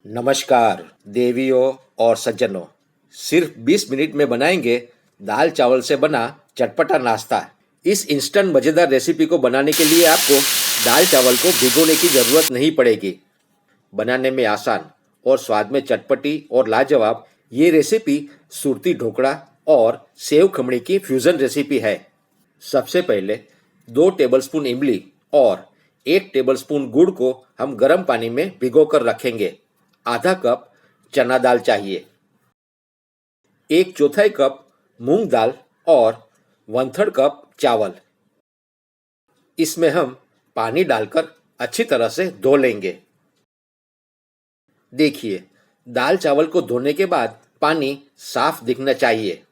नमस्कार देवियों और सज्जनों। सिर्फ 20 मिनट में बनाएंगे दाल चावल से बना चटपटा नाश्ता। इस इंस्टेंट मज़ेदार रेसिपी को बनाने के लिए आपको दाल चावल को भिगोने की ज़रूरत नहीं पड़ेगी। बनाने में आसान और स्वाद में चटपटी और लाजवाब ये रेसिपी सुरती ढोकड़ा और सेव खमणी की फ्यूज़न रेसिपी है। सबसे पहले 2 टेबलस्पून इमली और 1 टेबलस्पून गुड़ को हम गर्म पानी में भिगोकर रखेंगे। आधा कप चना दाल चाहिए, 1/4 कप मूंग दाल और 1/3 कप चावल। इसमें हम पानी डालकर अच्छी तरह से धो लेंगे। देखिए, दाल चावल को धोने के बाद पानी साफ दिखना चाहिए।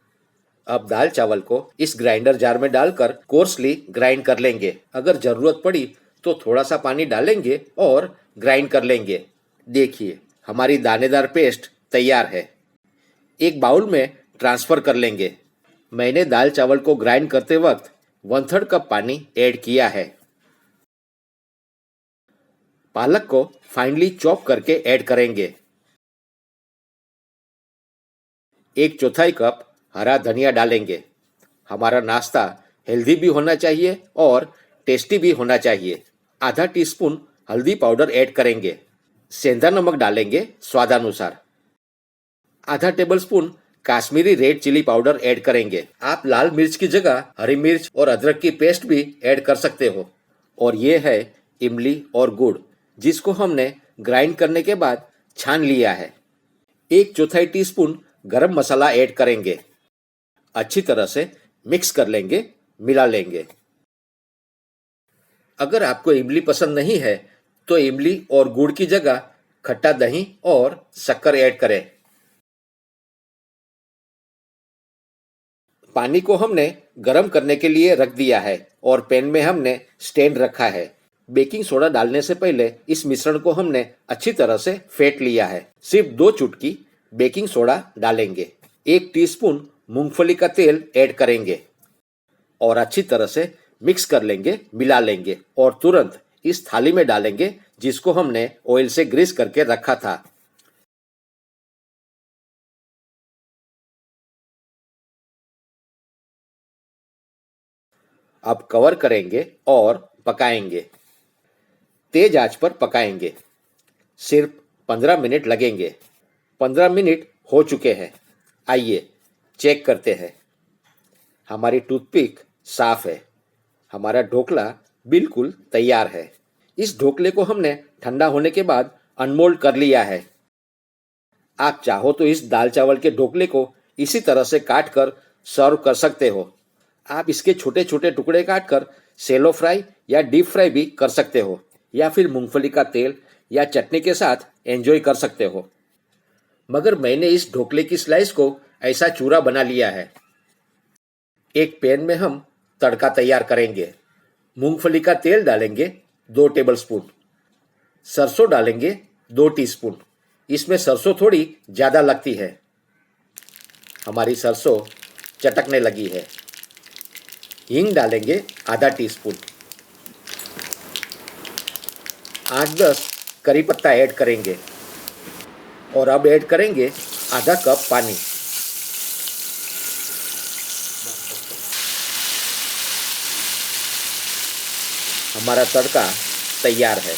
अब दाल चावल को इस ग्राइंडर जार में डालकर कोर्सली ग्राइंड कर लेंगे। अगर जरूरत पड़ी तो थोड़ा सा पानी डालेंगे और ग्राइंड कर लेंगे। देखिए, हमारी दानेदार पेस्ट तैयार है। एक बाउल में ट्रांसफ़र कर लेंगे। मैंने दाल चावल को ग्राइंड करते वक्त 1/3 कप पानी ऐड किया है। पालक को फाइनली चॉप करके ऐड करेंगे। 1/4 कप हरा धनिया डालेंगे। हमारा नाश्ता हेल्दी भी होना चाहिए और टेस्टी भी होना चाहिए। आधा टीस्पून हल्दी पाउडर ऐड करेंगे। सेंधा नमक डालेंगे स्वादानुसार। आधा tablespoon Kashmiri red chilli powder add करेंगे। आप लाल मिर्च की जगह हरी मिर्च और अदरक की पेस्ट भी ऐड कर सकते हो। और ये है इमली और गुड़, जिसको हमने ग्राइंड करने के बाद छान लिया है। 1/4 टीस्पून गरम मसाला ऐड करेंगे। अच्छी तरह से मिक्स कर लेंगे, मिला लेंगे। अगर आपको इमली पसंद नहीं है तो इमली और गुड़ की जगह खट्टा दही और शक्कर ऐड करें। पानी को हमने गर्म करने के लिए रख दिया है और पैन में हमने स्टैंड रखा है। बेकिंग सोडा डालने से पहले इस मिश्रण को हमने अच्छी तरह से फेंट लिया है। सिर्फ 2 चुटकी बेकिंग सोडा डालेंगे। 1 टीस्पून मूंगफली का तेल ऐड करेंगे और अच्छी तरह से मिक्स कर लेंगे, मिला लेंगे और तुरंत इस थाली में डालेंगे जिसको हमने ऑयल से ग्रीस करके रखा था। अब कवर करेंगे और पकाएंगे। तेज आंच पर पकाएंगे। सिर्फ 15 मिनट लगेंगे। 15 मिनट हो चुके हैं। आइए चेक करते हैं। हमारी टूथपिक साफ है। हमारा ढोकला बिल्कुल तैयार है। इस ढोकले को हमने ठंडा होने के बाद अनमोल्ड कर लिया है। आप चाहो तो इस दाल चावल के ढोकले को इसी तरह से काट कर सर्व कर सकते हो। आप इसके छोटे छोटे टुकड़े काटकर सेलो फ्राई या डीप फ्राई भी कर सकते हो, या फिर मूंगफली का तेल या चटनी के साथ एंजॉय कर सकते हो। मगर मैंने इस ढोकले की स्लाइस को ऐसा चूरा बना लिया है। एक पैन में हम तड़का तैयार करेंगे। मूंगफली का तेल डालेंगे 2 टेबलस्पून। सरसों डालेंगे 2 टीस्पून। इसमें सरसों थोड़ी ज़्यादा लगती है। हमारी सरसों चटकने लगी है। हींग डालेंगे आधा टीस्पून। 8-10 करी पत्ता ऐड करेंगे और अब ऐड करेंगे आधा कप पानी। हमारा तड़का तैयार है।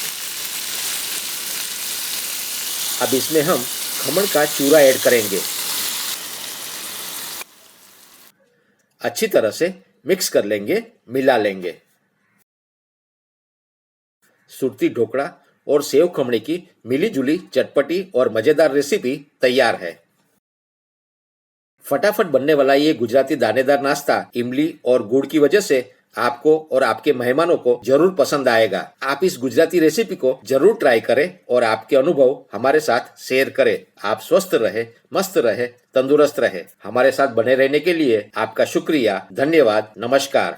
अब इसमें हम खमण का चूरा ऐड करेंगे। अच्छी तरह से मिक्स कर लेंगे, मिला लेंगे। सुरती ढोकड़ा और सेव खमणी की मिली जुली चटपटी और मजेदार रेसिपी तैयार है। फटाफट बनने वाला ये गुजराती दानेदार नाश्ता इमली और गुड़ की वजह से आपको और आपके मेहमानों को जरूर पसंद आएगा। आप इस गुजराती रेसिपी को जरूर ट्राई करें और आपके अनुभव हमारे साथ शेयर करें। आप स्वस्थ रहे, मस्त रहे, तंदुरुस्त रहे। हमारे साथ बने रहने के लिए आपका शुक्रिया। धन्यवाद। नमस्कार।